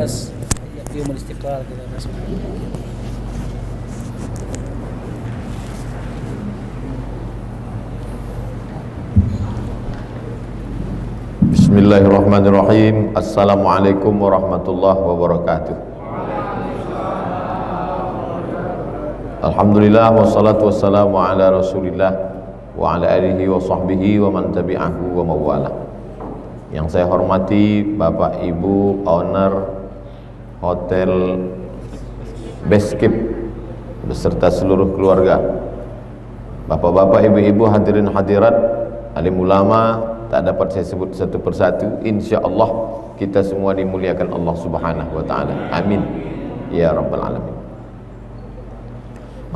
atas Yaumul Istiqlal kita masuk. Bismillahirrahmanirrahim. Assalamualaikum warahmatullahi wabarakatuh. Alhamdulillah wassalatu wassalamu ala Rasulillah wa ala alihi wa sahbihi wa man tabi'ahu wa mawala. Yang saya hormati Bapak Ibu owner Hotel Beskip beserta seluruh keluarga, Bapak-bapak, ibu-ibu, hadirin hadirat, alim ulama, tak dapat saya sebut satu persatu. InsyaAllah kita semua dimuliakan Allah subhanahu wa ta'ala. Amin ya rabbal alamin.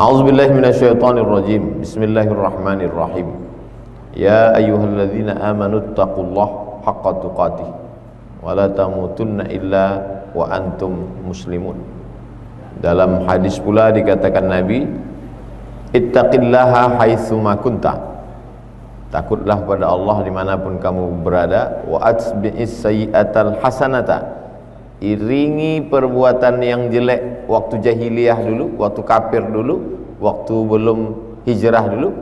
A'udzubillahi minasyaitonirrajim. Bismillahirrahmanirrahim. Ya ayyuhalladzina amanu taqullaha haqqa tuqatih wa la tamutunna illa wa antum muslimun. Dalam hadis pula dikatakan Nabi, ittaqillaha haitsuma kunta, takutlah pada Allah dimanapun kamu berada. Wa atbi'is sayyi'atal hasanata, iringi perbuatan yang jelek waktu jahiliyah dulu, waktu kafir dulu, waktu belum hijrah dulu.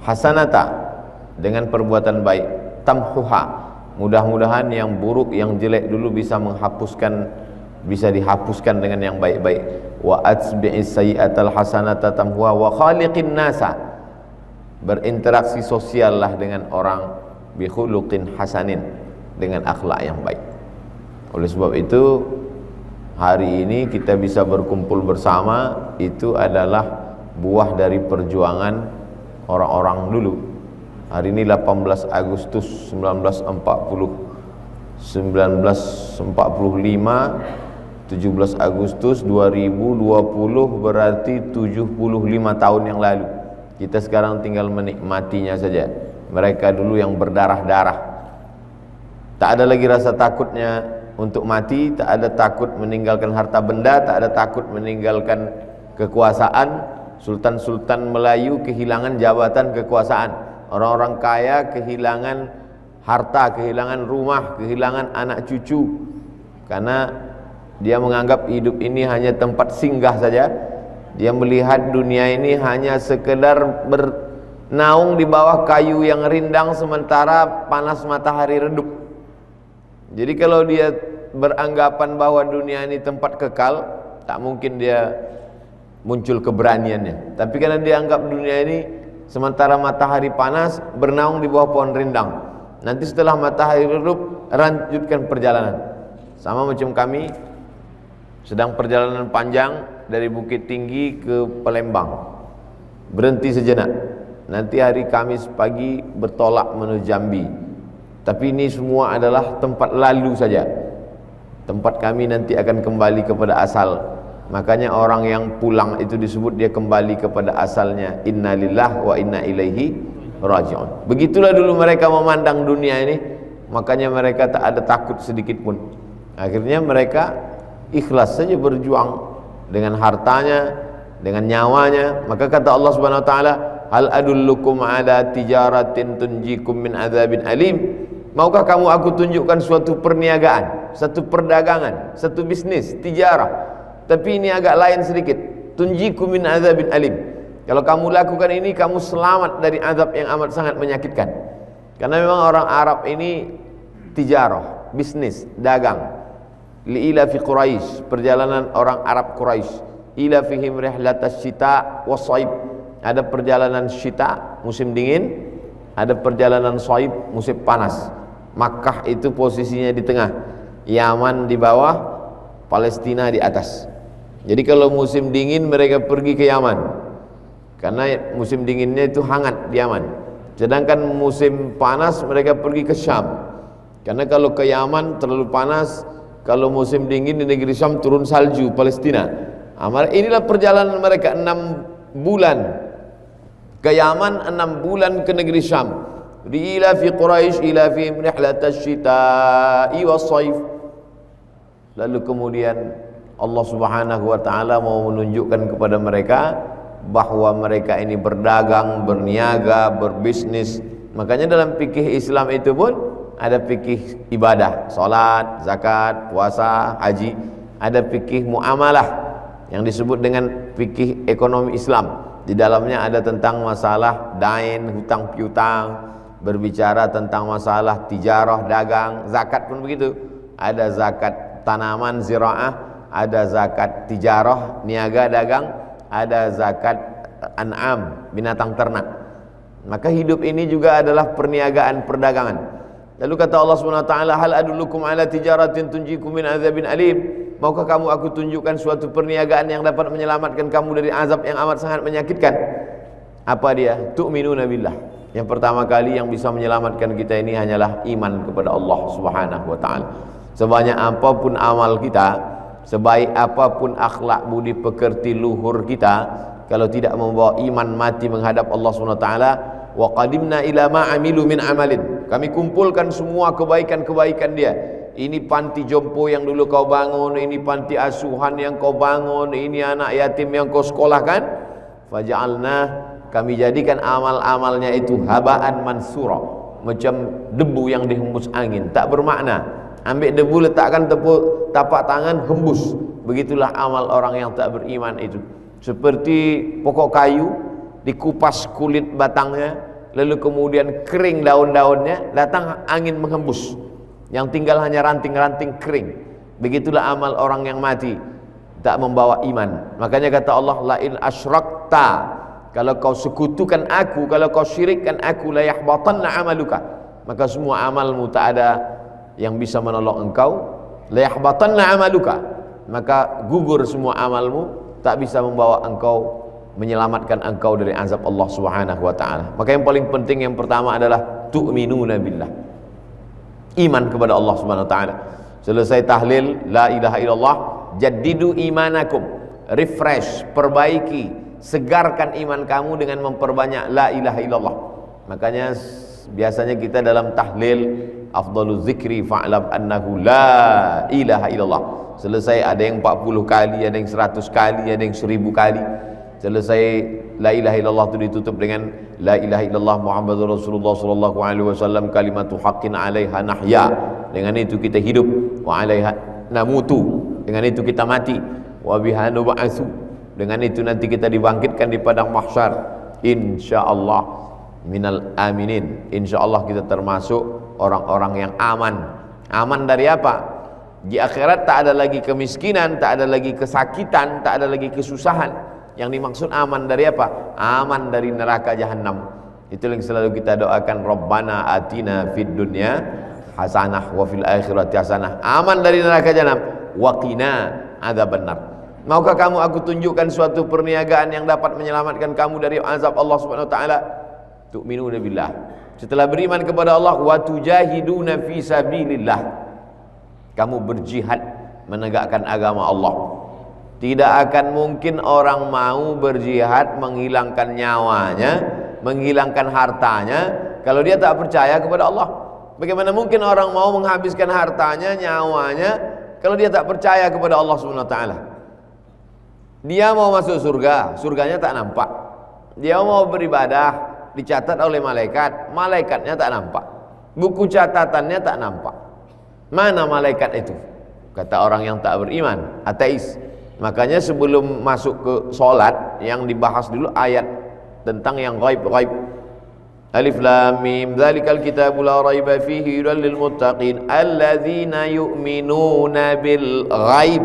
Hasanata, dengan perbuatan baik. Tamhuha, mudah-mudahan yang buruk, yang jelek dulu bisa bisa dihapuskan dengan yang baik-baik. Wa atbi'is sayyi'atal hasanata tamhuha wa khaliqin nasa, berinteraksi sosial lah dengan orang bi khuluqin hasanin, dengan akhlak yang baik. Oleh sebab itu hari ini kita bisa berkumpul bersama, itu adalah buah dari perjuangan orang-orang dulu. Hari ini 18 Agustus 1945, 17 Agustus 2020, berarti 75 tahun yang lalu. Kita sekarang tinggal menikmatinya saja. Mereka dulu yang berdarah-darah, tak ada lagi rasa takutnya untuk mati, tak ada takut meninggalkan harta benda, tak ada takut meninggalkan kekuasaan. Sultan-sultan Melayu kehilangan jabatan kekuasaan, orang-orang kaya kehilangan harta, kehilangan rumah, kehilangan anak cucu, karena dia menganggap hidup ini hanya tempat singgah saja. Dia melihat dunia ini hanya sekedar bernaung di bawah kayu yang rindang sementara panas matahari redup. Jadi kalau dia beranggapan bahwa dunia ini tempat kekal, tak mungkin dia muncul keberaniannya. Tapi karena dia anggap dunia ini sementara matahari panas, bernaung di bawah pohon rindang, nanti setelah matahari redup lanjutkan perjalanan. Sama macam kami sedang perjalanan panjang dari Bukit Tinggi ke Palembang, berhenti sejenak, nanti hari Kamis pagi bertolak menuju Jambi. Tapi ini semua adalah tempat lalu saja. Tempat kami nanti akan kembali kepada asal. Makanya orang yang pulang itu disebut dia kembali kepada asalnya. Innalillah wa inna ilaihi raji'un. Begitulah dulu mereka memandang dunia ini. Makanya mereka tak ada takut sedikit pun. Akhirnya mereka ikhlas saja berjuang dengan hartanya, dengan nyawanya. Maka kata Allah Subhanahu wa taala, hal adullukum ala tijaratin tunjikum min adzabin alim. Maukah kamu aku tunjukkan suatu perniagaan, satu perdagangan, satu bisnis, tijarah, tapi ini agak lain sedikit. Tunjikum min adzabin alim. Kalau kamu lakukan ini, kamu selamat dari azab yang amat sangat menyakitkan. Karena memang orang Arab ini tijarah, bisnis, dagang. Li'ila fi Quraisy, perjalanan orang Arab Quraisy. Ila fihim rihlatas syita was-shaib. Ada perjalanan syita, musim dingin, ada perjalanan shaib, musim panas. Makkah itu posisinya di tengah, Yaman di bawah, Palestina di atas. Jadi kalau musim dingin mereka pergi ke Yaman, karena musim dinginnya itu hangat di Yaman. Sedangkan musim panas mereka pergi ke Syam, karena kalau ke Yaman terlalu panas, kalau musim dingin di negeri Syam turun salju, Palestina. Inilah perjalanan mereka 6 bulan ke Yaman, 6 bulan ke negeri Syam. Ila fi Quraisy ila fi rihlatasy syita'i was-shaif. Lalu kemudian Allah Subhanahu wa taala mau menunjukkan kepada mereka bahwa mereka ini berdagang, berniaga, berbisnis. Makanya dalam fikih Islam itu pun ada fikih ibadah, salat, zakat, puasa, haji, ada fikih muamalah yang disebut dengan fikih ekonomi Islam. Di dalamnya ada tentang masalah dain, hutang piutang, berbicara tentang masalah tijarah, dagang, zakat pun begitu. Ada zakat tanaman ziraah, ada zakat tijarah, niaga dagang, ada zakat an'am, binatang ternak. Maka hidup ini juga adalah perniagaan, perdagangan. Lalu kata Allah SWT, hal adullukum ala tijaratin tunjikum min azabin alim. Maukah kamu aku tunjukkan suatu perniagaan yang dapat menyelamatkan kamu dari azab yang amat sangat menyakitkan? Apa dia? Tu'minuna billah. Yang pertama kali yang bisa menyelamatkan kita ini hanyalah iman kepada Allah Subhanahu wa taala. Sebanyak apapun amal kita, sebaik apapun akhlak budi pekerti luhur kita, kalau tidak membawa iman mati menghadap Allah Subhanahu wa taala, wa qadimna ila ma amilu min amalin. Kami kumpulkan semua kebaikan-kebaikan dia. Ini panti jompo yang dulu kau bangun, ini panti asuhan yang kau bangun, ini anak yatim yang kau sekolahkan. Faja'alna, kami jadikan amal-amalnya itu habaan mansura, macam debu yang dihembus angin, tak bermakna. Ambil debu letakkan tapak tangan, hembus. Begitulah amal orang yang tak beriman itu. Seperti pokok kayu, dikupas kulit batangnya, lalu kemudian kering daun-daunnya, datang angin menghembus. Yang tinggal hanya ranting-ranting kering. Begitulah amal orang yang mati, tak membawa iman. Makanya kata Allah, la in asyrakta, kalau kau sekutukan aku, kalau kau syirikkan aku, la yahbatanna amaluka, maka semua amalmu tak ada yang bisa menolong engkau. La yahbatanna amaluka, maka gugur semua amalmu, tak bisa membawa engkau, menyelamatkan engkau dari azab Allah Subhanahu wa taala. Maka yang paling penting yang pertama adalah tu'minuna billah, iman kepada Allah Subhanahu wa taala. Selesai tahlil la ilaha illallah, jaddidu imanakum, refresh, perbaiki, segarkan iman kamu dengan memperbanyak la ilaha illallah. Makanya biasanya kita dalam tahlil afdaluz zikri fa'lam annahu la ilaha illallah. Selesai ada yang 40 kali, ada yang 100 kali, ada yang 1000 kali. Selesai la ilaha illallah itu ditutup dengan la ilaha illallah Muhammadur Rasulullah sallallahu alaihi wasallam kalimatu haqqin 'alaiha nahya. Dengan itu kita hidup, wa 'alaiha namutu. Dengan itu kita mati, wa biha nub'atsu. Dengan itu nanti kita dibangkitkan di padang mahsyar. Insyaallah minal aminin. Insyaallah kita termasuk orang-orang yang aman. Aman dari apa? Di akhirat tak ada lagi kemiskinan, tak ada lagi kesakitan, tak ada lagi kesusahan. Yang dimaksud aman dari apa? Aman dari neraka jahanam. Itu yang selalu kita doakan, Rabbana atina fid dunya hasanah wa fil akhirati hasanah. Aman dari neraka jahanam, wa qina adzabannar. Maukah kamu aku tunjukkan suatu perniagaan yang dapat menyelamatkan kamu dari azab Allah Subhanahu wa taala? Tu'minuna billah. Setelah beriman kepada Allah, wa tujahiduna fi sabilillah, kamu berjihad menegakkan agama Allah. Tidak akan mungkin orang mau berjihad menghilangkan nyawanya, menghilangkan hartanya kalau dia tak percaya kepada Allah. Bagaimana mungkin orang mau menghabiskan hartanya, nyawanya kalau dia tak percaya kepada Allah Subhanahu wa taala? Dia mau masuk surga, surganya tak nampak. Dia mau beribadah, dicatat oleh malaikat, malaikatnya tak nampak. Buku catatannya tak nampak. Mana malaikat itu? Kata orang yang tak beriman, ateis. Makanya sebelum masuk ke solat, yang dibahas dulu ayat tentang yang ghaib-ghaib. Alif lam mim dzalikal kitabu la raiba fihi hudal lil muttaqin alladzina yu'minuna bil ghaib.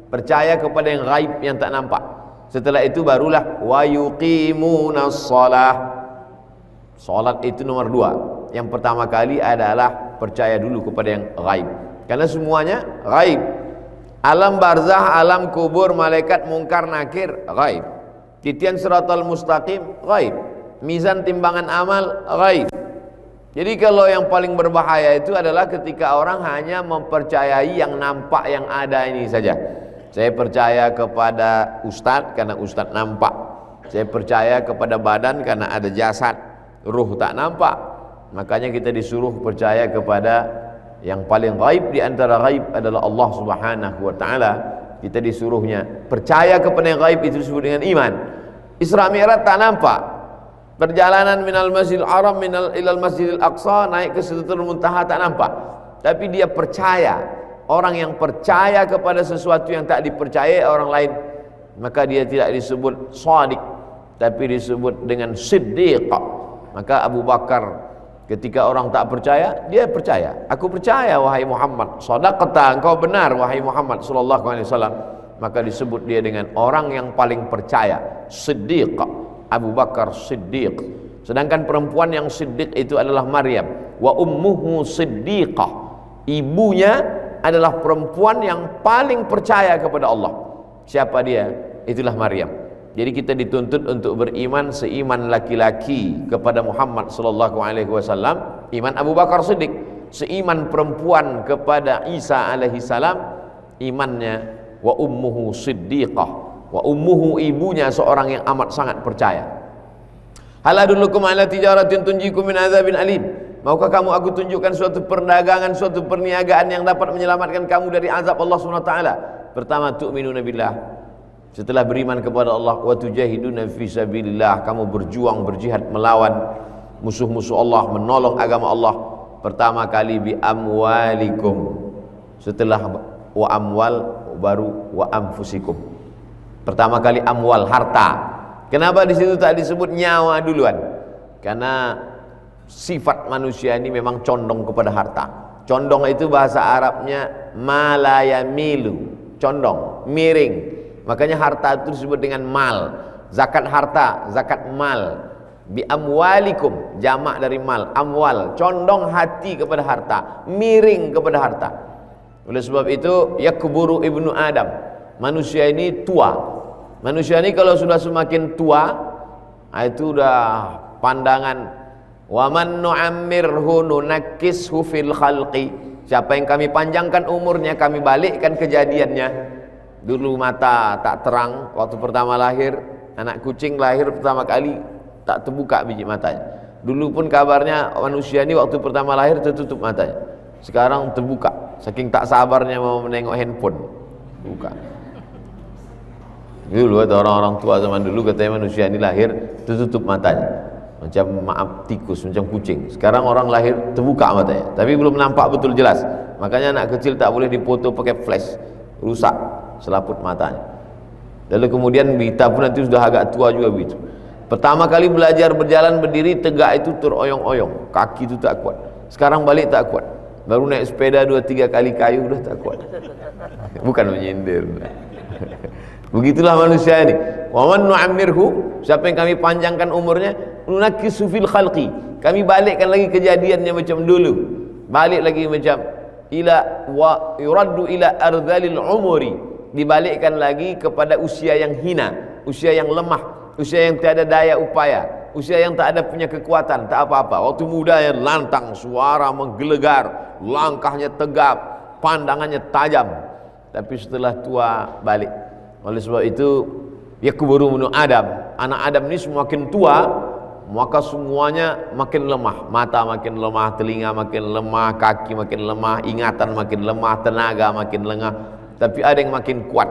Percaya kepada yang ghaib, yang tak nampak. Setelah itu barulah wa yuqimunas shalah. Salat itu nomor 2. Yang pertama kali adalah percaya dulu kepada yang ghaib. Karena semuanya ghaib. Alam barzah, alam kubur, malaikat, mungkar, nakir, ghaib. Titian siratal mustaqim, ghaib. Mizan timbangan amal, ghaib. Jadi kalau yang paling berbahaya itu adalah ketika orang hanya mempercayai yang nampak, yang ada ini saja. Saya percaya kepada ustadz karena ustadz nampak. Saya percaya kepada badan karena ada jasad, ruh tak nampak. Makanya kita disuruh percaya kepada yang paling gaib di antara gaib adalah Allah Subhanahu wa taala. Kita disuruhnya percaya kepada yang gaib, itu disebut dengan iman. Isra Mi'raj tak nampak. Perjalanan minal Masjidil Haram ilal Masjidil Aqsa, naik ke Sidratul Muntaha tak nampak. Tapi dia percaya. Orang yang percaya kepada sesuatu yang tak dipercayai orang lain, maka dia tidak disebut shadiq, tapi disebut dengan siddiq. Maka Abu Bakar ketika orang tak percaya, dia percaya. Aku percaya wahai Muhammad, shadaqta, engkau benar wahai Muhammad sallallahu alaihi wasallam. Maka disebut dia dengan orang yang paling percaya, siddiq. Abu Bakar Siddiq. Sedangkan perempuan yang siddiq itu adalah Maryam. Wa ummuhu siddiqah. Ibunya adalah perempuan yang paling percaya kepada Allah. Siapa dia? Itulah Maryam. Jadi kita dituntut untuk beriman seiman laki-laki kepada Muhammad sallallahu alaihi wasallam, iman Abu Bakar Siddiq. Seiman perempuan kepada Isa alaihi salam, imannya wa ummuhu siddiqah. Wa ummuhu, ibunya seorang yang amat sangat percaya. Hal adullukum ala tijaratin tunjikum min adzabin alim. Maukah kamu aku tunjukkan suatu perdagangan, suatu perniagaan yang dapat menyelamatkan kamu dari azab Allah Subhanahu wa taala? Pertama, tu'minuna billah. Setelah beriman kepada Allah, wa tujahiduna fi sabilillah, kamu berjuang, berjihad melawan musuh-musuh Allah, menolong agama Allah. Pertama kali bi amwalikum. Setelah wa amwal baru wa anfusikum. Pertama kali amwal, harta. Kenapa di situ tak disebut nyawa duluan? Karena sifat manusia ini memang condong kepada harta. Condong itu bahasa Arabnya malayamilu, condong, miring. Makanya harta itu disebut dengan mal. Zakat harta, zakat mal. Bi amwalikum, jamak dari mal, amwal, condong hati kepada harta, miring kepada harta. Oleh sebab itu yakburu ibnu Adam. Manusia ini tua. Manusia ini kalau sudah semakin tua, itu udah pandangan wa man nu'ammirhu nunakkishu fil khalqi. Siapa yang kami panjangkan umurnya, kami balikkan kejadiannya. Dulu mata tak terang waktu pertama lahir, anak kucing lahir pertama kali tak terbuka biji matanya. Dulu pun kabarnya manusia ini waktu pertama lahir tertutup matanya. Sekarang terbuka, saking tak sabarnya mau menengok handphone, buka. Dulu ada orang-orang tua zaman dulu katanya manusia ini lahir tertutup matanya, macam maaf tikus, macam kucing. Sekarang orang lahir terbuka matanya, tapi belum nampak betul jelas. Makanya anak kecil tak boleh dipoto pakai flash, rusak selaput matanya. Lalu kemudian kita pun nanti sudah agak tua juga begitu. Pertama kali belajar berjalan berdiri tegak itu teroyong-oyong, kaki itu tak kuat. Sekarang balik tak kuat. Baru naik sepeda 2-3 kali kayu udah tak kuat. Bukan menyindir. Begitulah manusia ini. Wa man nu'ammirhu, siapa yang kami panjangkan umurnya, nunakkisu fil khalqi, kami balikkan lagi kejadiannya macam dulu. Balik lagi macam ila wa yuraddu ila ardhalil umuri, dibalikkan lagi kepada usia yang hina, usia yang lemah, usia yang tiada daya upaya, usia yang tak ada punya kekuatan, tak apa-apa. Waktu muda yang lantang, suara menggelegar, langkahnya tegap, pandangannya tajam. Tapi setelah tua balik. Oleh sebab itu yakburu ibnu Adam, anak Adam ini semakin tua maka semuanya makin lemah. Mata makin lemah, telinga makin lemah, kaki makin lemah, ingatan makin lemah, tenaga makin lengah. Tapi ada yang makin kuat.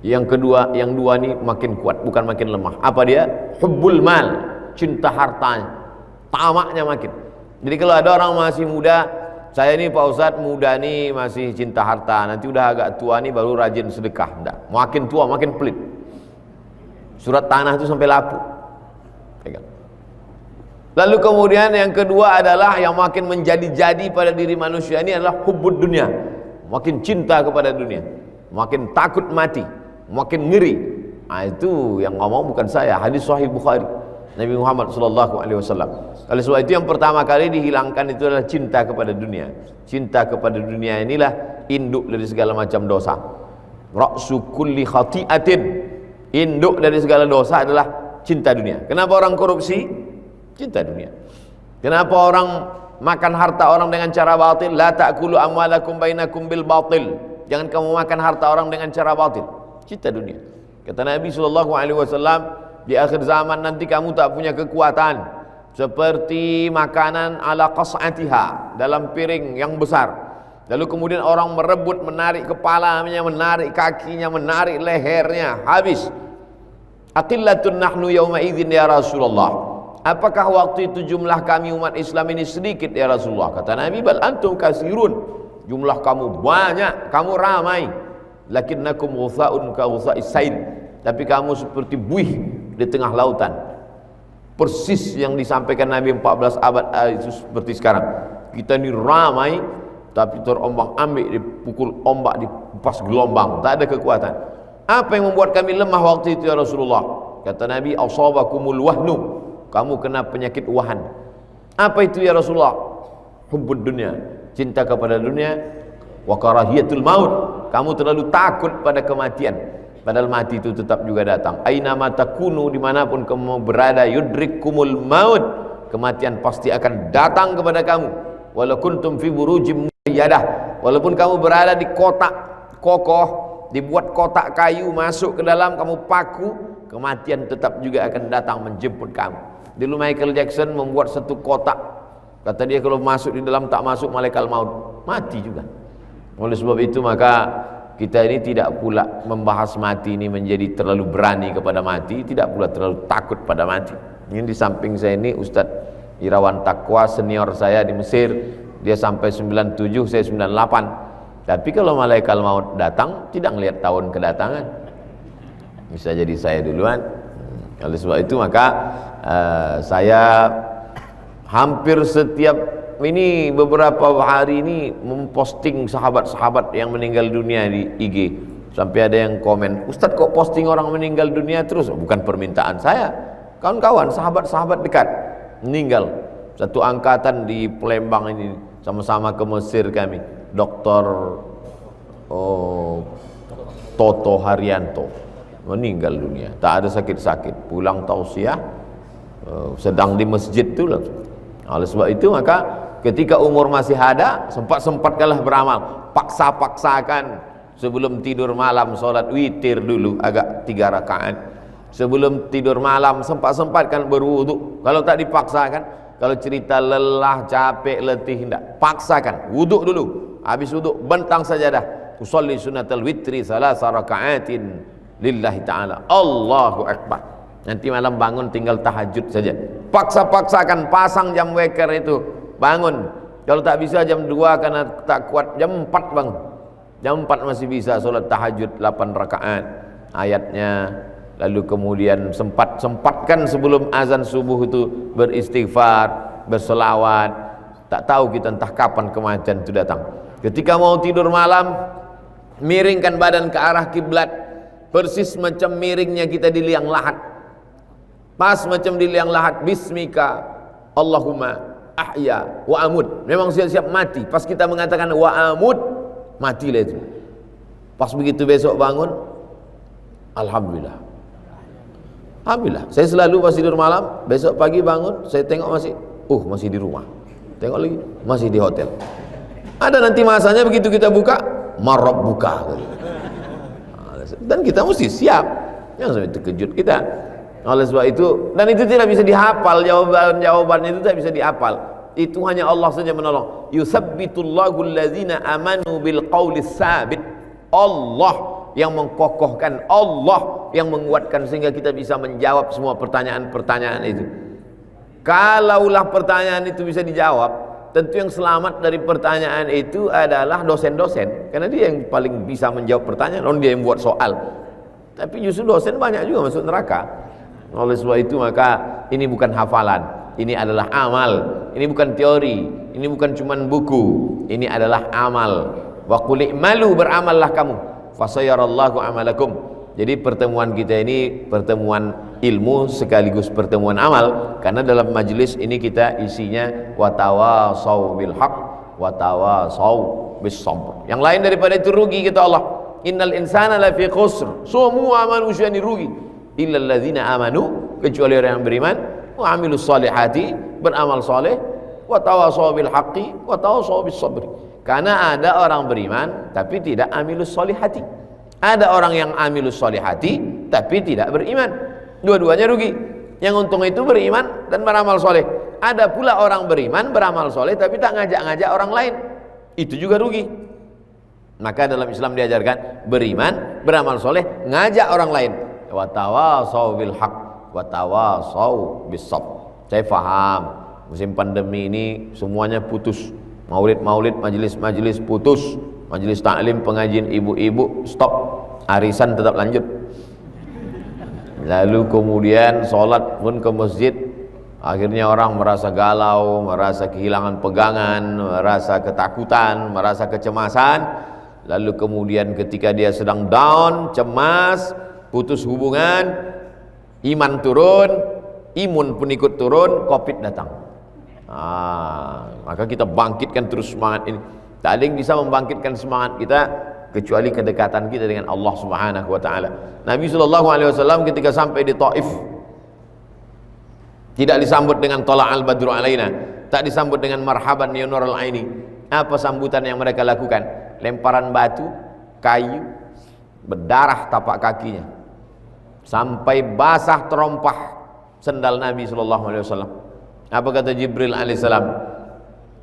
Yang kedua, yang dua ini makin kuat, bukan makin lemah. Apa dia? Hubbul mal, cinta hartanya, tamaknya makin. Jadi kalau ada orang masih muda, saya ini Pak Ustadz muda nih masih cinta harta, nanti udah agak tua nih baru rajin sedekah. Enggak, makin tua makin pelit. Surat tanah itu sampai lapu. Pegang. Lalu kemudian yang kedua adalah yang makin menjadi-jadi pada diri manusia ini adalah hubbud dunia. Makin cinta kepada dunia, makin takut mati, makin ngeri. Nah, itu yang ngomong bukan saya, hadis sahih Bukhari. Nabi Muhammad sallallahu alaihi wasallam. Oleh sebab itu yang pertama kali dihilangkan itu adalah cinta kepada dunia. Cinta kepada dunia inilah induk dari segala macam dosa. Ra'su kulli khati'atin, induk dari segala dosa adalah cinta dunia. Kenapa orang korupsi? Cinta dunia. Kenapa orang makan harta orang dengan cara batil? La ta'kulu amwalakum bainakum bil batil. Jangan kamu makan harta orang dengan cara batil. Cinta dunia. Kata Nabi sallallahu alaihi wasallam, di akhir zaman nanti kamu tak punya kekuatan seperti makanan ala qas'atiha, dalam piring yang besar. Lalu kemudian orang merebut, menarik kepalanya, menarik kakinya, menarik lehernya, habis. Aqillatun nahnu yawma idzin ya Rasulullah. Apakah waktu itu jumlah kami umat Islam ini sedikit ya Rasulullah? Kata Nabi, bal antum kasirun. Jumlah kamu banyak, kamu ramai. Lakinnakum ghutha'un ka ghutha'is sail. Tapi kamu seperti buih di tengah lautan. Persis yang disampaikan Nabi 14 abad itu seperti sekarang. Kita ini ramai, tapi terombang-ambing, dipukul ombak, dipas gelombang, tak ada kekuatan. Apa yang membuat kami lemah waktu itu ya Rasulullah? Kata Nabi, asabakumul wahnu. Kamu kena penyakit wahan. Apa itu ya Rasulullah? Hubbud dunia, cinta kepada dunia. Wa karahiyatul maut, kamu terlalu takut pada kematian. Padahal mati itu tetap juga datang. Aina ma takunu, dimanapun kamu berada, yudrikkumul maut, kematian pasti akan datang kepada kamu. Walau kuntum fi burujim musayyadah, walaupun kamu berada di kotak kokoh, dibuat kotak kayu, masuk ke dalam, kamu paku, kematian tetap juga akan datang menjemput kamu. Dulu Michael Jackson membuat satu kotak, kata dia kalau masuk di dalam tak masuk malaikat maut, mati juga. Oleh sebab itu maka kita ini tidak pula membahas mati ini menjadi terlalu berani kepada mati, tidak pula terlalu takut pada mati. Ini di samping saya ini Ustadz Irawan Taqwa, senior saya di Mesir, dia sampai 97, saya 98. Tapi kalau malaikat maut datang, tidak melihat tahun kedatangan, bisa jadi saya duluan. Oleh sebab itu maka saya hampir setiap ini beberapa hari ini memposting sahabat-sahabat yang meninggal dunia di IG. Sampai ada yang komen, Ustadz kok posting orang meninggal dunia terus? Bukan permintaan saya, kawan-kawan, sahabat-sahabat dekat meninggal. Satu angkatan di Palembang ini, sama-sama ke Mesir kami. Dr. Toto Haryanto meninggal dunia, tak ada sakit-sakit, pulang tausiah, sedang di masjid itu langsung. Oleh sebab itu maka ketika umur masih ada, sempat-sempatkanlah beramal, paksa-paksakan sebelum tidur malam sholat witir dulu agak 3 rakaat. Sebelum tidur malam sempat-sempatkan berwudu. Kalau tak dipaksakan, kalau cerita lelah, capek, letih, tidak, paksakan wudu dulu. Habis wudu bentang sajadah, usolli sunnatal witri 3 rakaatin lillahi ta'ala, Allahu Akbar. Nanti malam bangun tinggal tahajud saja. Paksa-paksakan, pasang jam weker itu, bangun. Kalau tak bisa jam 2 karena tak kuat, jam 4 bangun. Jam 4 masih bisa solat tahajud 8 rakaat ayatnya. Lalu kemudian sempatkan sebelum azan subuh itu beristighfar, berselawat. Tak tahu kita entah kapan kematian itu datang. Ketika mau tidur malam, miringkan badan ke arah kiblat, persis macam miringnya kita di liang lahat. Pas macam di liang lahat, bismika Allahumma ahya wa amut. Memang siap-siap mati. Pas kita mengatakan wa amut, matilah itu. Pas begitu besok bangun, alhamdulillah. Alhamdulillah. Saya selalu pas tidur malam, besok pagi bangun, saya tengok masih di rumah. Tengok lagi, masih di hotel. Ada nanti masanya begitu kita buka, marab buka. Dan kita mesti siap. Jangan sampai terkejut kita. Oleh sebab itu, dan itu tidak bisa dihafal, jawaban itu tidak bisa dihafal. Itu hanya Allah saja menolong. Yutsabbitullahu allazina amanu bil qaulis sabit. Allah yang mengkokohkan, Allah yang menguatkan sehingga kita bisa menjawab semua pertanyaan-pertanyaan itu. Kalaulah pertanyaan itu bisa dijawab, tentu yang selamat dari pertanyaan itu adalah dosen-dosen, karena dia yang paling bisa menjawab pertanyaan, dia yang buat soal. Tapi justru dosen banyak juga masuk neraka. Oleh sebab itu maka ini bukan hafalan, ini adalah amal. Ini bukan teori, ini bukan cuman buku, ini adalah amal. Wa qul i'malu, beramallah kamu, fasayarallahu amalakum. Jadi pertemuan kita ini pertemuan ilmu sekaligus pertemuan amal, karena dalam majelis ini kita isinya watawasau bil haq watawasau bis sabr. Yang lain daripada itu rugi, kata Allah. Innal insana lafi khusr, semua manusia ini rugi, illal ladzina amanu, kecuali orang yang beriman, wa amilus salihati, beramal saleh, wa tawassaw bil haqqi wa tawassaw bis sabri. Karena ada orang beriman tapi tidak amilus salihati. Ada orang yang amilus salihati tapi tidak beriman. Dua-duanya rugi. Yang untung itu beriman dan beramal saleh. Ada pula orang beriman, beramal saleh tapi tak ngajak-ngajak orang lain. Itu juga rugi. Maka dalam Islam diajarkan beriman, beramal soleh, ngajak orang lain. wa tawasau bil haq wa tawasau bis sabr. Saya paham musim pandemi ini semuanya putus, maulid-maulid, majelis-majelis putus, majelis taklim, pengajian ibu-ibu stop, arisan tetap lanjut. Lalu kemudian sholat pun ke masjid, akhirnya orang merasa galau, merasa kehilangan pegangan, merasa ketakutan, merasa kecemasan. Lalu kemudian ketika dia sedang down, cemas, putus hubungan, iman turun, imun pun ikut turun, COVID datang. Maka kita bangkitkan terus semangat ini. Tak ada yang bisa membangkitkan semangat kita kecuali kedekatan kita dengan Allah Subhanahu wa taala. Nabi sallallahu alaihi wasallam ketika sampai di Taif tidak disambut dengan tala'al badru alaina, tak disambut dengan marhaban ya nurul aini. Apa sambutan yang mereka lakukan? Lemparan batu, kayu, berdarah tapak kakinya sampai basah terompah sendal Nabi sallallahu alaihi wasallam. Apa kata Jibril alaihissalam?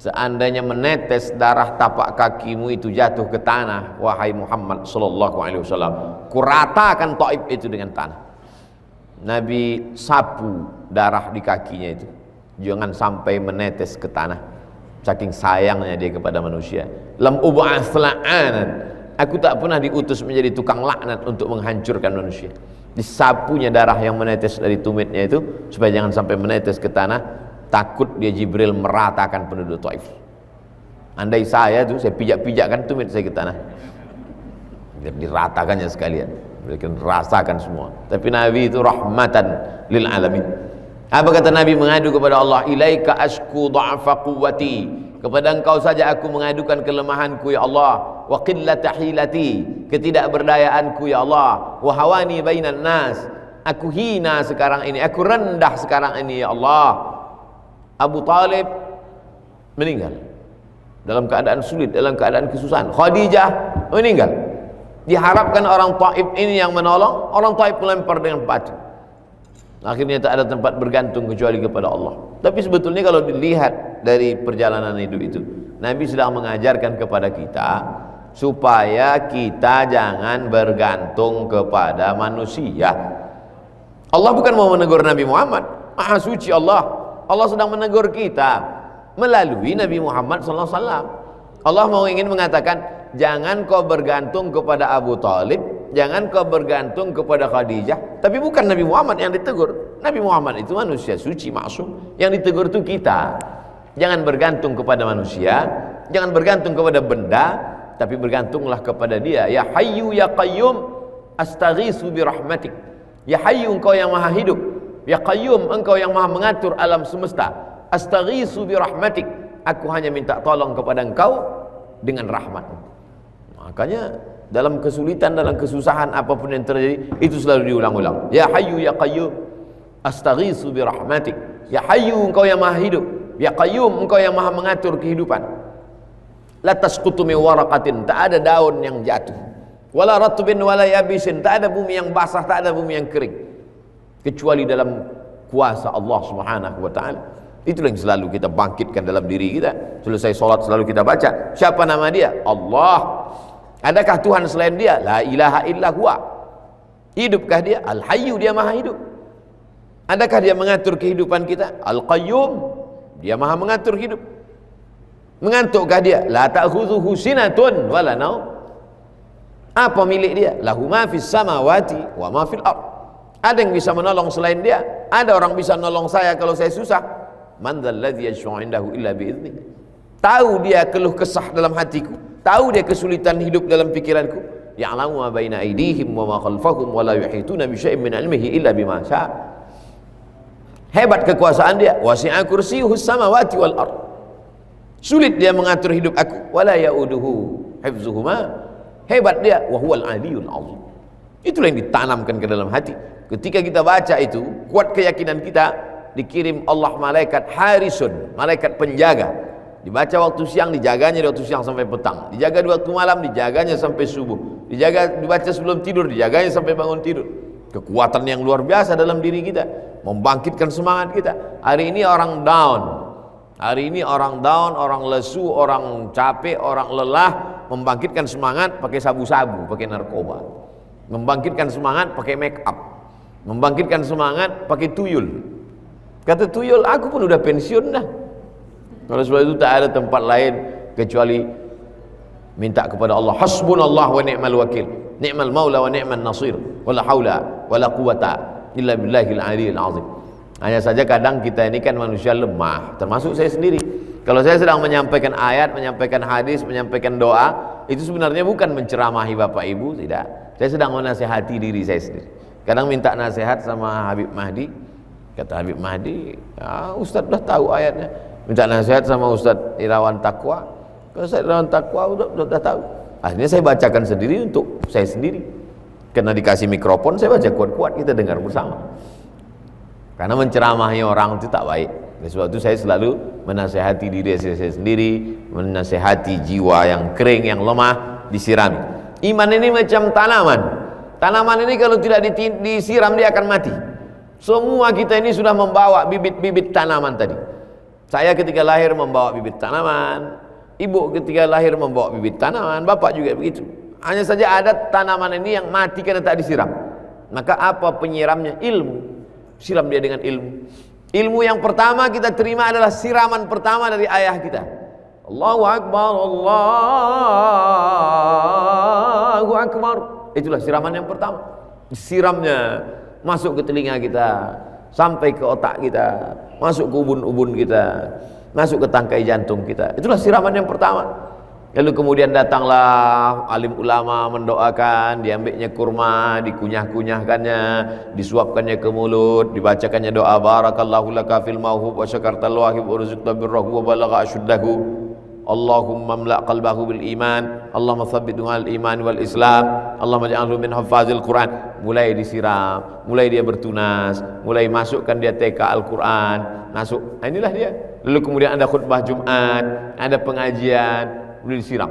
Seandainya menetes darah tapak kakimu itu jatuh ke tanah, wahai Muhammad sallallahu alaihi wasallam, kuratakan Taif itu dengan tanah. Nabi sapu darah di kakinya itu, jangan sampai menetes ke tanah. Saking sayangnya dia kepada manusia. Lam ub'ats la'anan, aku tak pernah diutus menjadi tukang laknat untuk menghancurkan manusia. Disapunya darah yang menetes dari tumitnya itu supaya jangan sampai menetes ke tanah. Takut dia Jibril meratakan penduduk Taif. Andai saya tuh, saya pijak-pijakkan tumit saya ke tanah, diratakannya sekalian, mereka rasakan semua. Tapi Nabi itu rahmatan lil alamin. Apa kata Nabi mengadu kepada Allah? Ilaika ashku dha'fa quwwati, kepada engkau saja aku mengadukan kelemahanku ya Allah, wa qillata hilati, ketidakberdayaanku ya Allah, wa hawani bainan nas, aku hina sekarang ini, aku rendah sekarang ini ya Allah. Abu Talib meninggal dalam keadaan sulit, dalam keadaan kesusahan. Khadijah meninggal. Diharapkan orang Taif ini yang menolong, orang Taif melempar dengan batu. Akhirnya tak ada tempat bergantung kecuali kepada Allah. Tapi sebetulnya kalau dilihat dari perjalanan hidup itu, Nabi sedang mengajarkan kepada kita supaya kita jangan bergantung kepada manusia. Allah bukan mau menegur Nabi Muhammad, Maha Suci Allah. Allah sedang menegur kita melalui Nabi Muhammad SAW. Allah mau ingin mengatakan, jangan kau bergantung kepada Abu Talib, jangan kau bergantung kepada Khadijah. Tapi bukan Nabi Muhammad yang ditegur. Nabi Muhammad itu manusia suci, maksum. Yang ditegur itu kita. Jangan bergantung kepada manusia, jangan bergantung kepada benda, tapi bergantunglah kepada Dia. Ya Hayyu ya Qayyum, astaghiitsu bi rahmatik. Ya Hayyu, engkau yang maha hidup. Ya Qayyum, engkau yang maha mengatur alam semesta. Astaghiitsu bi rahmatik, aku hanya minta tolong kepada engkau dengan rahmat. Makanya dalam kesulitan, dalam kesusahan apapun yang terjadi, itu selalu diulang-ulang. Ya Hayyu ya Qayyum, astaghiitsu bi rahmatik. Ya Hayyu, engkau yang maha hidup. Ya Qayyum, engkau yang maha mengatur kehidupan. La tasqutu min waraqatin, tak ada daun yang jatuh. Wala ratbin wala yabisin, tak ada bumi yang basah, tak ada bumi yang kering, kecuali dalam kuasa Allah Subhanahu wa ta'ala. Itulah yang selalu kita bangkitkan dalam diri kita. Selesai sholat selalu kita baca, siapa nama Dia? Allah. Adakah Tuhan selain Dia? La ilaha illa huwa. Hidupkah Dia? Al-Hayyu, Dia maha hidup. Adakah Dia mengatur kehidupan kita? Al-Qayyum, Dia maha mengatur hidup. Mengantukkah Dia? La ta'khudhuhu sinatun wala naum. Apa milik Dia? Lahu ma fis samawati wa ma fil ardh. Ada yang bisa menolong selain Dia? Ada orang bisa menolong saya kalau saya susah? Man dzalladzi yashfa'u 'indahu illa bi'idznih. Tahu Dia keluh kesah dalam hatiku, tahu Dia kesulitan hidup dalam pikiranku. Ya'lamu ma baina aydihim wa ma khalfahum wa la yuhituna bi syai'in min 'ilmihi illa bima syaa. Hebat kekuasaan Dia. Wasi'a kursiyyuhus samawati wal ardh. Sulit Dia mengatur hidup aku. Wala ya'uduhu hifdzuhuma. Hebat Dia. Wa huwal 'aliyyul 'azim. Itulah yang ditanamkan ke dalam hati. Ketika kita baca itu, kuat keyakinan kita, dikirim Allah malaikat harisun, malaikat penjaga. Dibaca waktu siang, dijaganya di waktu siang sampai petang. Dijaga di waktu malam, dijaganya sampai subuh. Dibaca sebelum tidur, dijaganya sampai bangun tidur. Kekuatan yang luar biasa dalam diri kita, membangkitkan semangat kita. Hari ini orang down, hari ini orang down, orang lesu, orang capek, orang lelah, membangkitkan semangat pakai sabu-sabu, pakai narkoba. Membangkitkan semangat pakai make up. Membangkitkan semangat pakai tuyul. Kata tuyul, aku pun udah pensiun dah. Oleh sebab itu tak ada tempat lain kecuali minta kepada Allah, hasbunallah wa ni'mal wakil, ni'mal maula wa ni'mal nasir, wala haula wala quwata illa billahil aliyil azim. Hanya saja kadang kita ini kan manusia lemah, termasuk saya sendiri. Kalau saya sedang menyampaikan ayat, menyampaikan hadis, menyampaikan doa, itu sebenarnya bukan menceramahi Bapak Ibu, tidak. Saya sedang menasihati diri saya sendiri. Kadang minta nasihat sama Habib Mahdi. Kata Habib Mahdi, Ustaz dah tahu ayatnya. Minta nasihat sama Ustaz Irawan Taqwa. Kalau Ustaz Irawan Taqwa udah tahu. Akhirnya saya bacakan sendiri untuk saya sendiri. Karena dikasih mikrofon, saya baca kuat-kuat, kita dengar bersama. Karena menceramahi orang itu tak baik. Oleh sebab itu saya selalu menasihati diri saya sendiri, menasihati jiwa yang kering, yang lemah, disirami. Iman ini macam tanaman. Tanaman ini kalau tidak disiram dia akan mati. Semua kita ini sudah membawa bibit-bibit tanaman tadi. Saya ketika lahir membawa bibit tanaman, ibu ketika lahir membawa bibit tanaman, bapak juga begitu. Hanya saja ada tanaman ini yang mati karena tak disiram. Maka apa penyiramnya? Ilmu. Siram dia dengan ilmu. Ilmu yang pertama kita terima adalah siraman pertama dari ayah kita. Allahu Akbar, Allahu Akbar. Itulah siraman yang pertama. Siramnya masuk ke telinga kita, sampai ke otak kita, masuk ke ubun-ubun kita, masuk ke tangkai jantung kita. Itulah siraman yang pertama. Lalu kemudian datanglah alim ulama mendoakan, diambilnya kurma, dikunyah-kunyahkannya, disuapkannya ke mulut, dibacakannya doa barakallahu laka fil mauhub wa syakartal wahib wa rizqta birrahu wa balagha asyuddahu. Allahumma mla' qalbahu bil iman, Allahumma tsabbithu al iman wal islam, Allahumma ja'alhu min hafazil Quran. Mulai disiram, mulai dia bertunas, mulai masukkan dia TK Al-Quran, masuk. Inilah dia. Lalu kemudian ada khutbah Jumat, ada pengajian, mulai disiram.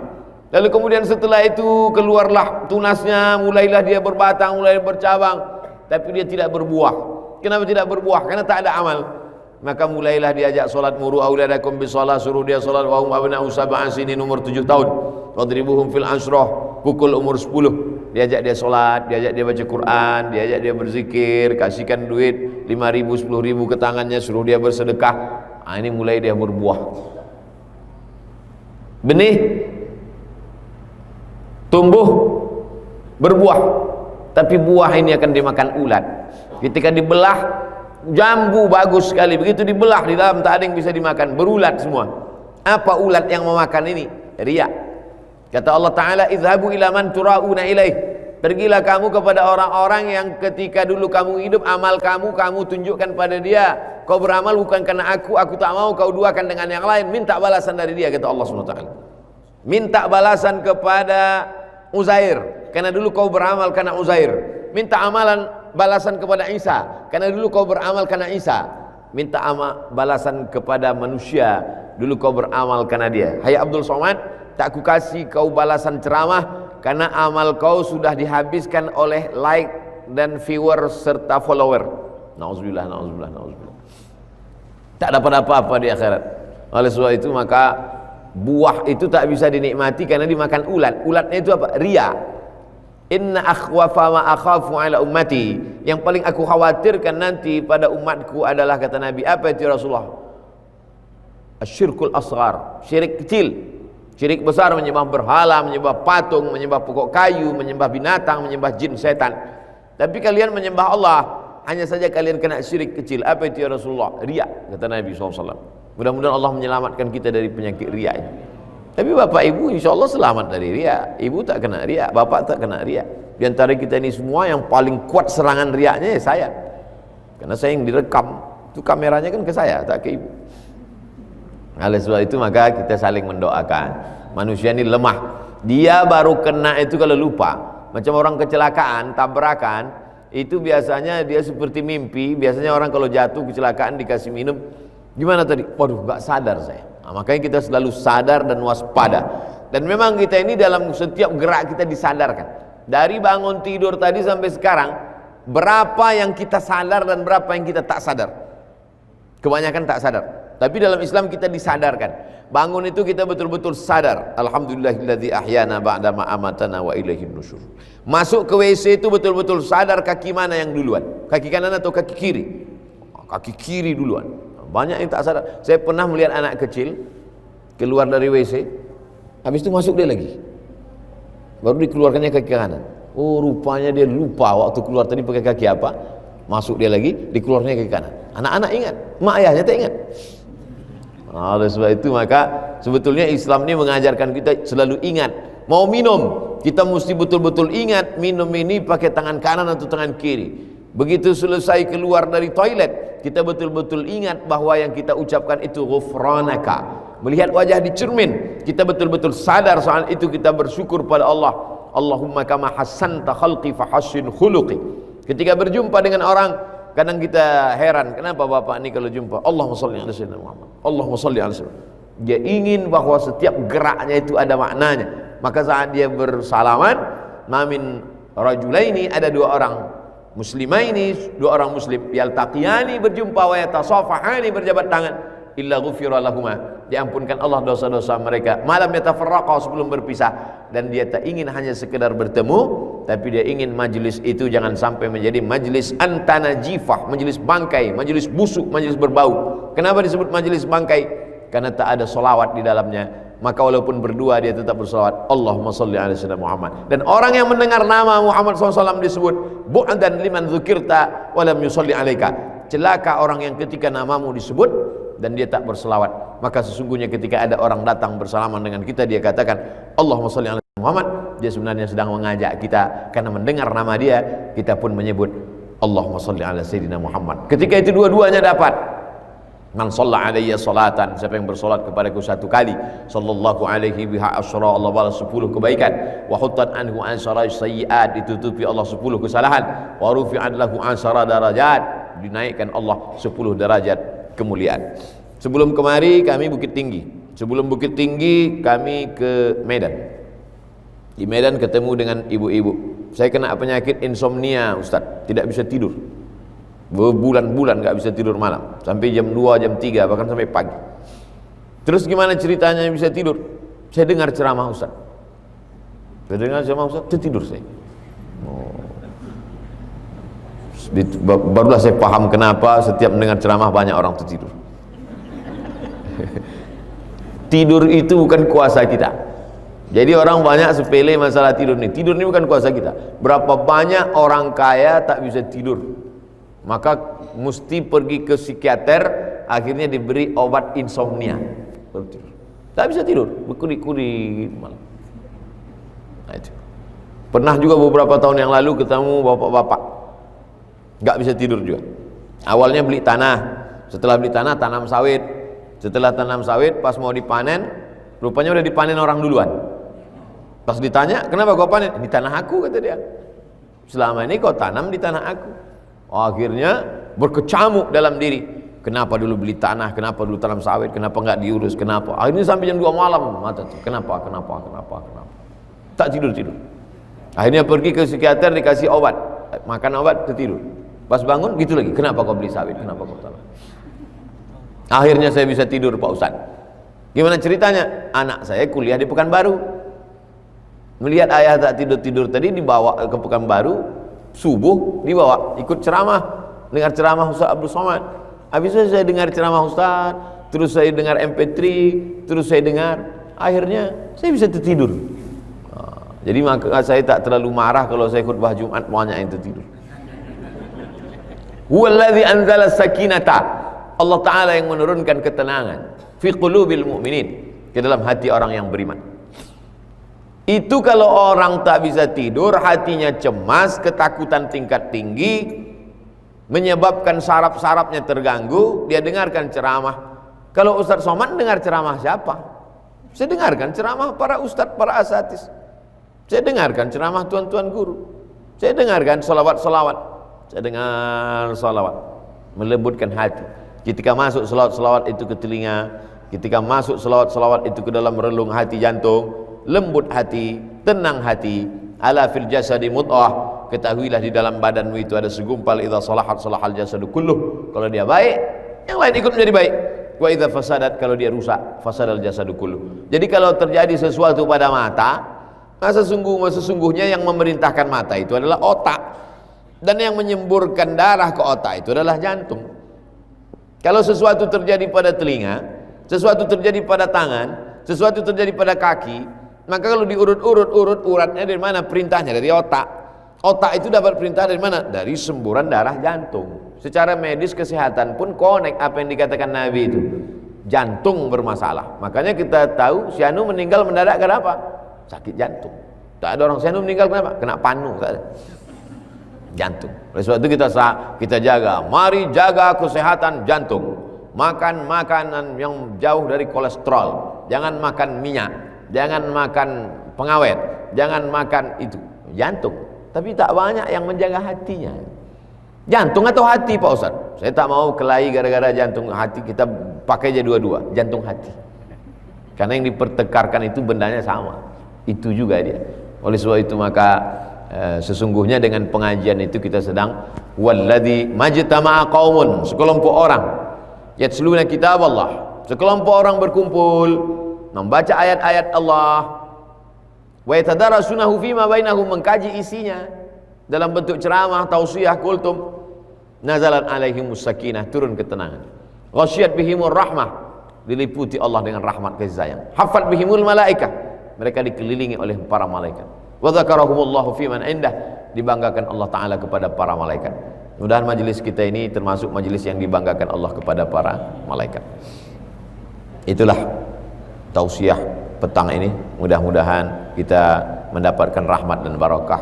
Lalu kemudian setelah itu keluarlah tunasnya, mulailah dia berbatang, mulai bercabang, tapi dia tidak berbuah. Kenapa tidak berbuah? Karena tak ada amal. Maka mulailah diajak solat, muru auladakum bisalah, suruh dia solat wa hum abna'u sab'an sinin, umur 7 tahun. Wadribuhum fil anshrah, pukul umur 10. Diajak dia solat, diajak dia baca Quran, diajak dia berzikir, kasihkan duit 5.000, 10.000 ke tangannya, suruh dia bersedekah. Ini mulai dia berbuah. Benih tumbuh berbuah, tapi buah ini akan dimakan ulat. Ketika dibelah, jambu bagus sekali, begitu dibelah di dalam tak ada yang bisa dimakan, berulat semua. Apa ulat yang memakan ini? Riya. Kata Allah Ta'ala, idhabu ila man tura'una ilaih, pergilah kamu kepada orang-orang yang ketika dulu kamu hidup, amal kamu tunjukkan pada dia. Kau beramal bukan karena aku tak mau, kau duakan dengan yang lain. Minta balasan dari dia, kata Allah SWT. Minta balasan kepada Uzair, karena dulu kau beramal karena Uzair. Minta balasan kepada Isa, karena dulu kau beramal karena Isa. Minta balasan kepada manusia, dulu kau beramal karena dia. Hai Abdul Somad, tak ku kasih kau balasan ceramah, karena amal kau sudah dihabiskan oleh like dan viewer serta follower. Nauzubillah, nauzubillah, nauzubillah. Tak dapat apa-apa di akhirat. Oleh sebab itu maka buah itu tak bisa dinikmati karena dimakan ulat. Ulatnya itu apa? Riya. Inna akhwafa ma akhafu ala ummati, yang paling aku khawatirkan nanti pada umatku adalah, kata Nabi, apa itu Rasulullah? Asyirkul asghar, syirik kecil. Syirik besar menyembah berhala, menyembah patung, menyembah pokok kayu, menyembah binatang, menyembah jin, setan. Tapi kalian menyembah Allah, hanya saja kalian kena syirik kecil. Apa itu ya Rasulullah? Riya, kata Nabi SAW. Mudah-mudahan Allah menyelamatkan kita dari penyakit riya ini. Tapi bapak ibu insya Allah selamat dari riya. Ibu tak kena riya, bapak tak kena riya. Di antara kita ini semua yang paling kuat serangan riyanya ya saya. Karena saya yang direkam, itu kameranya kan ke saya, tak ke ibu. Oleh sebab itu maka kita saling mendoakan. Manusia ini lemah. Dia baru kena itu kalau lupa. Macam orang kecelakaan, tabrakan, itu biasanya dia seperti mimpi. Biasanya orang kalau jatuh kecelakaan dikasih minum, gimana tadi? Waduh, gak sadar saya. Nah, makanya kita selalu sadar dan waspada. Dan memang kita ini dalam setiap gerak kita disadarkan. Dari bangun tidur tadi sampai sekarang, berapa yang kita sadar dan berapa yang kita tak sadar? Kebanyakan tak sadar. Tapi dalam Islam kita disadarkan. Bangun itu kita betul-betul sadar. Alhamdulillahilladzi ahyana ba'da ma amatana wa ilaihin nusyur. Masuk ke WC itu betul-betul sadar kaki mana yang duluan. kaki kanan atau kaki kiri? Kaki kiri duluan. Banyak yang tak sadar. Saya pernah melihat anak kecil keluar dari WC, habis itu masuk dia lagi, baru dikeluarkannya kaki kanan. Oh, rupanya dia lupa waktu keluar tadi pakai kaki apa, masuk dia lagi, dikeluarkannya kaki kanan. Anak-anak ingat, mak ayahnya tak ingat. Oleh sebab itu maka sebetulnya Islam ini mengajarkan kita selalu ingat, mau minum kita mesti betul-betul ingat minum ini pakai tangan kanan atau tangan kiri. Begitu selesai keluar dari toilet, kita betul-betul ingat bahwa yang kita ucapkan itu ghufranaka. Melihat wajah di cermin, kita betul-betul sadar soal itu, kita bersyukur pada Allah. Allahumma kama hassanta khalqi fahassin khuluqi. Ketika berjumpa dengan orang, kadang kita heran, kenapa bapak ini kalau jumpa Allahumma sholli ala sayyidina Muhammad, Allahumma sholli ala sayyidina. Dia ingin bahwa setiap geraknya itu ada maknanya. Maka saat dia bersalaman, mamin rajulaini, ada dua orang muslimaini, dua orang muslim, yaltaqiyani, berjumpa, wa yatasafahani, berjabat tangan, illa ghufira lahuma, diampunkan Allah dosa-dosa mereka, malam yatafarraqa, sebelum berpisah. Dan dia tak ingin hanya sekedar bertemu, tapi dia ingin majlis itu jangan sampai menjadi majlis antanajifah, majlis bangkai, majlis busuk, majlis berbau. Kenapa disebut majlis bangkai? Karena tak ada solawat di dalamnya. Maka walaupun berdua dia tetap bersolawat, Allahumma sholli ala sayyidina Muhammad. Dan orang yang mendengar nama Muhammad SAW disebut, bu'dan liman dzukirta wa lam yusolli alaika. Celaka orang yang ketika namamu disebut dan dia tak berselawat. Maka sesungguhnya ketika ada orang datang bersalaman dengan kita, dia katakan Allahumma sholli ala sayyidina Muhammad, dia sebenarnya sedang mengajak kita, karena mendengar nama dia, kita pun menyebut Allahumma sholli ala sayyidina Muhammad. Ketika itu dua-duanya dapat. Man shalla alayya salatan, siapa yang bersolat kepadaku satu kali, sallallahu alaihi biha asyra, Allah balas 10 kebaikan. Wa huttan anhu asyara sayyiat, ditutupi Allah 10 kesalahan. Wa rufi'at lahu asyara darajat, dinaikkan Allah 10 derajat kemuliaan. Sebelum kemari kami Bukit Tinggi, sebelum Bukit Tinggi kami ke Medan. Di Medan ketemu dengan ibu-ibu. Saya kena penyakit insomnia, Ustaz, tidak bisa tidur. Berbulan-bulan gak bisa tidur malam, sampai jam 2, jam 3, bahkan sampai pagi. Terus gimana ceritanya bisa tidur? Saya dengar ceramah Ustaz, tertidur saya. Barulah saya paham kenapa setiap mendengar ceramah banyak orang tertidur. Tidur itu bukan kuasa kita. Jadi orang banyak sepele masalah tidur ini. Tidur ini bukan kuasa kita. Berapa banyak orang kaya tak bisa tidur, maka mesti pergi ke psikiater, akhirnya diberi obat insomnia, tak bisa tidur, berkuri-kuri malam. Nah, itu. Pernah juga beberapa tahun yang lalu ketemu bapak-bapak gak bisa tidur juga. Awalnya beli tanah, setelah beli tanah tanam sawit, setelah tanam sawit pas mau dipanen, rupanya udah dipanen orang duluan. Pas ditanya, kenapa kau panen? Di tanah aku, kata dia. Selama ini kau tanam di tanah aku. Akhirnya berkecamuk dalam diri, kenapa dulu beli tanah, kenapa dulu tanam sawit, kenapa nggak diurus, kenapa? Akhirnya sampai jam 2 malam mata tuh, kenapa tak tidur. Akhirnya pergi ke psikiater, dikasih obat, makan obat tertidur. Pas bangun gitu lagi, kenapa kau beli sawit, kenapa kau tanam? Akhirnya saya bisa tidur, Pak Ustaz. Gimana ceritanya? Anak saya kuliah di Pekanbaru, melihat ayah tak tidur tadi, dibawa ke Pekanbaru. Subuh dibawa ikut ceramah, dengar ceramah Ustaz Abdul Somad. Habis itu saya dengar ceramah Ustaz, terus saya dengar MP3, terus saya dengar, akhirnya saya bisa tertidur. Jadi maka saya tak terlalu marah kalau saya khutbah Jumat banyak yang tertidur. Huwallazi anzala sakinata, Allah Ta'ala yang menurunkan ketenangan fi qulubil mu'minin, ke dalam hati orang yang beriman. Itu kalau orang tak bisa tidur, hatinya cemas, ketakutan tingkat tinggi, menyebabkan saraf-sarafnya terganggu, dia dengarkan ceramah. Kalau Ustaz Somad dengar ceramah siapa? Saya dengarkan ceramah para ustadz, para asatis. Saya dengarkan ceramah tuan-tuan guru. Saya dengarkan salawat-salawat. Saya dengar salawat, melembutkan hati. Ketika masuk salawat-salawat itu ke telinga, ketika masuk salawat-salawat itu ke dalam relung hati jantung, lembut hati, tenang hati. Ala fil jasadi mud'ah, ketahuilah di dalam badanmu itu ada segumpal, idza salahat salahal jasadu kulluh, kalau dia baik yang lain ikut menjadi baik. Wa idza fasadat, kalau dia rusak, fasadal jasadu kulluh. Jadi kalau terjadi sesuatu pada mata, sesungguhnya yang memerintahkan mata itu adalah otak. Dan yang menyemburkan darah ke otak itu adalah jantung. Kalau sesuatu terjadi pada telinga, sesuatu terjadi pada tangan, sesuatu terjadi pada kaki, maka kalau diurut-urut uratnya dari mana? Perintahnya dari otak. Otak itu dapat perintah dari mana? Dari semburan darah jantung. Secara medis kesehatan pun connect apa yang dikatakan Nabi itu. Jantung bermasalah. Makanya kita tahu si Anu meninggal mendadak karena apa? Sakit jantung. Tak ada orang si Anu meninggal kenapa? Kena panu, tak ada. Jantung. Oleh sebab itu kita jaga. Mari jaga kesehatan jantung. Makan makanan yang jauh dari kolesterol. Jangan makan minyak. Jangan makan pengawet. Jangan makan itu. Jantung. Tapi tak banyak yang menjaga hatinya. Jantung atau hati Pak Ustaz? Saya tak mau kelahi gara-gara jantung hati. Kita pakai aja dua-dua. Jantung hati. Karena yang dipertekarkan itu bendanya sama. Itu juga dia. Oleh sebab itu maka sesungguhnya dengan pengajian itu kita sedang walladzi majtama'a qaumun, sekelompok orang yatluna kitab Allah, sekelompok orang berkumpul membaca ayat-ayat Allah, wa yatadarasunahu fima bainahum, mengkaji isinya dalam bentuk ceramah, tausiah, kultum, nazalat alaihimus sakinah, turun ketenangan, ghasyiyat bihimur rahmah, diliputi Allah dengan rahmat kasih sayang, hafat bihimul malaikah, mereka dikelilingi oleh para malaikat, wa dzakarahumullahu fiman indah, dibanggakan Allah Ta'ala kepada para malaikat. Mudah-mudahan majelis kita ini termasuk majelis yang dibanggakan Allah kepada para malaikat. Itulah tausiah petang ini. Mudah-mudahan kita mendapatkan rahmat dan barakah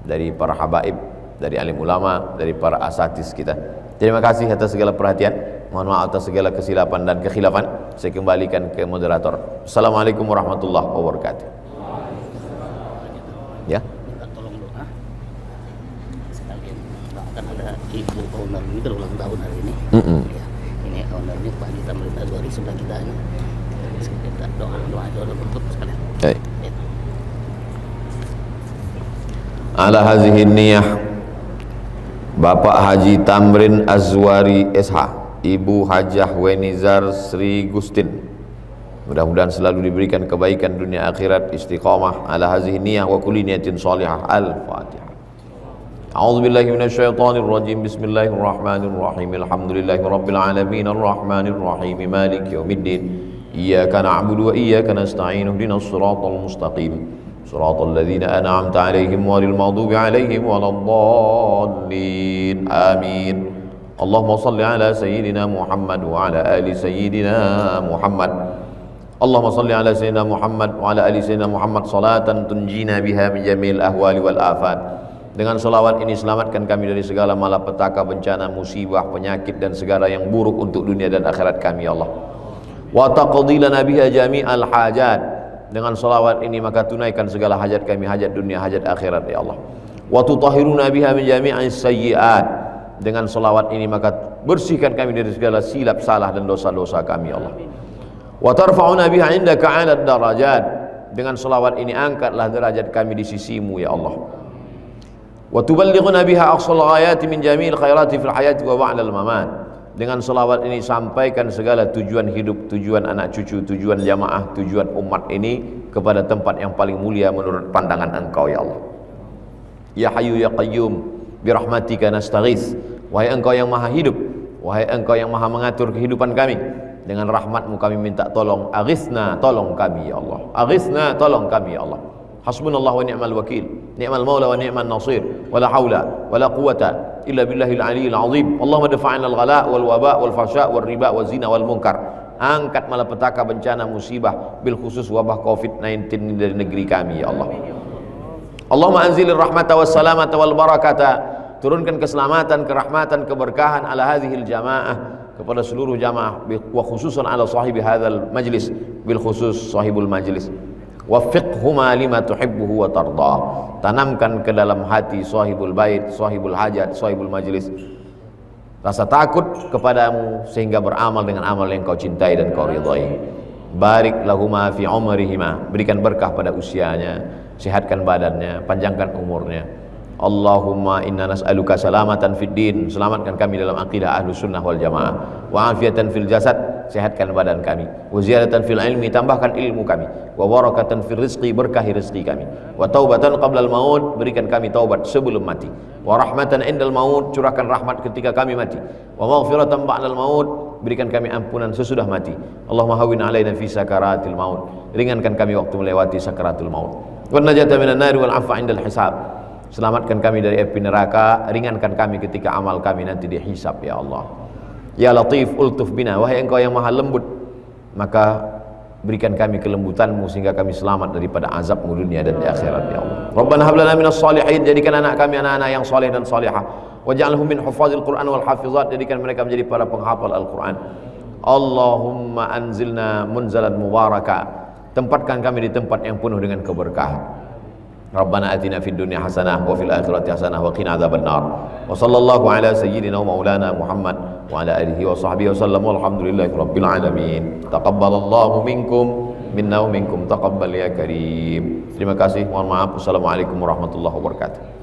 dari para habaib, dari alim ulama, dari para asatiz kita. Terima kasih atas segala perhatian. Mohon maaf atas segala kesilapan dan kekhilafan. Saya kembalikan ke moderator. Assalamualaikum warahmatullahi wabarakatuh. Ya. Minta tolong doa sekalian doakan ada ibu owner ini kan ulang tahun hari ini. Ya, ini ownernya Pak Haji Tamrin Azwari sebelah kita ini. Kita doa untuk sekalian. Baik. Ya. Ala hazihi niyah Bapak Haji Tamrin Azwari SH, Ibu Hajah Wenizar Sri Gustin, mudah-mudahan selalu diberikan kebaikan dunia akhirat, istiqamah ala hazihi niyah wa kulli niyatin salihah. Al-Fatihah. A'udzubillahi minasyaitonir rajim. Bismillahirrahmanirrahim. Alhamdulillahi rabbil alamin arrahmanir rahim maliki yaumiddin. Iyyaka na'budu wa iyyaka nasta'in. Ihdinas siratal mustaqim. Siratal ladzina an'amta 'alaihim ghairil maghdubi 'alaihim waladdallin. Amin. Allahumma shalli ala sayyidina Muhammad wa ala ali sayyidina Muhammad. Allahumma salli ala sayyidina Muhammad wa ala ali sayyidina Muhammad salatan tunjina biha min jamil ahwali wal afat. Dengan selawat ini selamatkan kami dari segala malapetaka, bencana, musibah, penyakit dan segala yang buruk untuk dunia dan akhirat kami ya Allah. Wa taqdi lana biha jami'al hajat. Dengan selawat ini maka tunaikan segala hajat kami, hajat dunia, hajat akhirat ya Allah. Wa tutahhiruna biha min jami'is sayyi'at. Dengan selawat ini maka bersihkan kami dari segala silap salah dan dosa-dosa kami ya Allah. Wa tarfa'una biha 'indaka 'ala darajat. Dengan selawat ini angkatlah derajat kami di sisimu ya Allah. Wa tuballighuna biha aqsal ghayati min jamil khairati fil hayati wa ba'dal mamat. Dengan selawat ini sampaikan segala tujuan hidup, tujuan anak cucu, tujuan jamaah, tujuan umat ini kepada tempat yang paling mulia menurut pandangan Engkau ya Allah. Ya Hayyu ya Qayyum bi rahmatika nastaghits. Wahai Engkau yang Maha hidup, wahai Engkau yang Maha mengatur kehidupan kami, dengan rahmatmu kami minta tolong. Aghithna, tolong kami ya Allah. Aghithna, tolong kami ya Allah. Hasbunallahu wa ni'mal wakil, ni'mal maula wa ni'man nasir, wala haula wala quwata illa billahil aliyyil azim. Allahumma dafa'na al-ghala wal waba wal fahsya wal riba wal zina wal munkar. Angkat malapetaka, bencana, musibah, bil khusus wabah Covid-19 dari negeri kami ya Allah. Allahumma anzilir rahmata was salamata wal barakata. Turunkan keselamatan, kerahmatan, keberkahan ala hadhil jamaah, kepada seluruh jamaah, wa khususan ala sahibi hadzal majlis, bil khusus sahibul majlis. Waffiqhuma lima tuhibbuhu wa tardah. Tanamkan ke dalam hati sahibul bait, sahibul hajat, sahibul majlis rasa takut kepadamu sehingga beramal dengan amal yang kau cintai dan kau ridhai. Barik lahuma fi umrihima, berikan berkah pada usianya, sehatkan badannya, panjangkan umurnya. Allahumma inna nas'aluka salamatan fid din, selamatkan kami dalam akidah ahlus sunnah wal jamaah, wa afiatan fil jasad, sehatkan badan kami. Wa ziyadatan fil ilmi, tambahkan ilmu kami. Wa barakatan fil rizqi, berkahi rezeki kami. Wa taubatan qabla al maut, berikan kami taubat sebelum mati. Wa rahmatan indal maut, curahkan rahmat ketika kami mati. Wa maghfiratan ba'dal maut, berikan kami ampunan sesudah mati. Allahumma hawwin alaina fi sakaratil maut, ringankan kami waktu melewati sakaratul maut. Wa najata minan nari wal afa indal hisab, selamatkan kami dari api neraka, ringankan kami ketika amal kami nanti dihisab ya Allah. Ya Latif ultuf bina, wahai engkau yang maha lembut, maka berikan kami kelembutanmu sehingga kami selamat daripada azabmu dunia dan di akhirat ya Allah. Rabbana hab lana minas salihin, jadikan anak kami anak-anak yang saleh dan salihah. Waj'alhum min hufazil Qur'an wal hafizat, jadikan mereka menjadi para penghafal Al-Qur'an. Allahumma anzilna munzalan mubaraka, tempatkan kami di tempat yang penuh dengan keberkahan. Rabbana atina fid dunya hasanah wa fil akhirati hasanah wa qina adzabannar. Wa sallallahu ala sayyidina wa maulana Muhammad wa ala alihi wa sahbihi wasallam, walhamdulillahi rabbil alamin. Taqabbalallahu minkum minna wa minkum taqabbal ya karim. Terima kasih, mohon maaf. Wassalamualaikum warahmatullahi wabarakatuh.